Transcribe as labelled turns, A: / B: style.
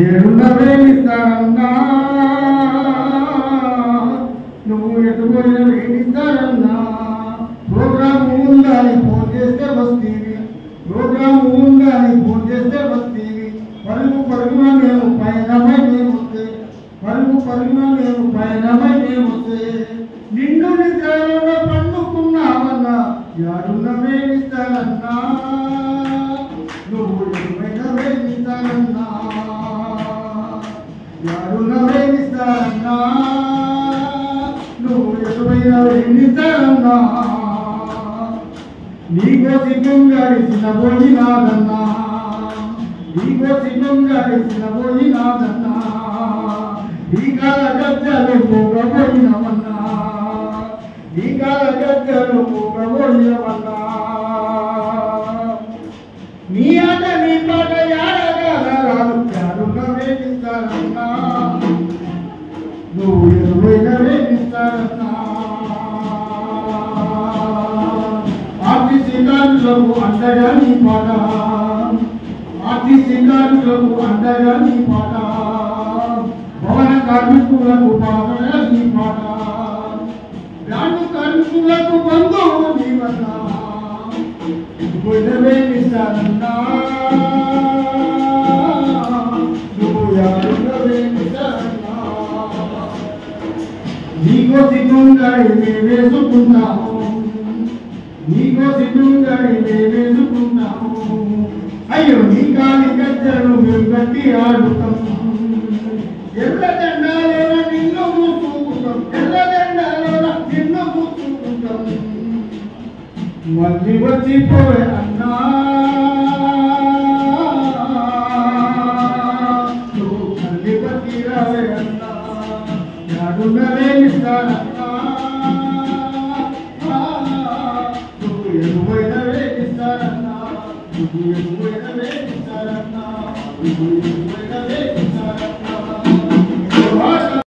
A: ఏడున్నవేమిస్తారన్నా నువ్వు ఎటుపోయిన వేమిస్తారన్నా ప్రోగ్రామ్ ఉందని ఫోన్ చేస్తే వస్తీవి ప్రోగ్రామ్ ఉందని ఫోన్ చేస్తే వస్తీవి పరుగు పరుగున మేము పయనమై మేమొస్తే పరుగు పరుగున మేము పయనమై మేమొస్తే నిన్ను నిద్రలో పండుకున్నావన్నా ఏడున్నవేమిస్తారన్నా నువ్వు ఎటుపోయిన వేమిస్తారన్నా ఏడున్నవేమిస్తారన్నా నువ్వు ఎటుపోయిన వేమిస్తారన్నా నీకో సిగ్గం గడిచిన పోయినాదన్నా నీకో సిగ్గం గడిచిన పోయినాదన్నా ఈ కాల గద్దలు పోగపోయినవన్నా ఈ కాల గద్దలు పోగపోయినవన్నా నీ ఆట నీ పాట యాడగారాలు యాడున్నవేమిస్తారన్నా నువ్వు ఎదురైన వేమిస్తారన్నా ఆర్టీసీ కార్మికులకు అండగా నీ పాట ఆర్టీసీ కార్మికులకు అండగా నీ పాట భవన కార్మికులకు బాధగా నీ పాట బ్యాంకు కార్మికులకు బంధువు నీవన్నా వేమిస్తారన్నా నువ్వు యాడున్నవేమిస్తారన్నా నీకో సిగ్గుంగాడి మేమేసుకున్నాము నీకో సిగ్గుంగాడి మేమేసుకున్నాము అయ్యో నీ కాలి గజ్జలు మేము గట్టి ఆడుతాం ఎర్ర జెండాలోన నిన్ను మూసుకుంటాం ఎర్ర జెండాలోన నిన్ను మూసుకుంటాం మళ్ళీ వచ్చిపోయే అన్నా నువ్వు మళ్ళీ వచ్చి రావే అన్నా యాడున్నవేమిస్తారన్నా నువ్వు ఎదువైన వేమిస్తారన్నా నువ్వు ఎదువైన వేమిస్తారన్నా నువ్వు ఎదువైన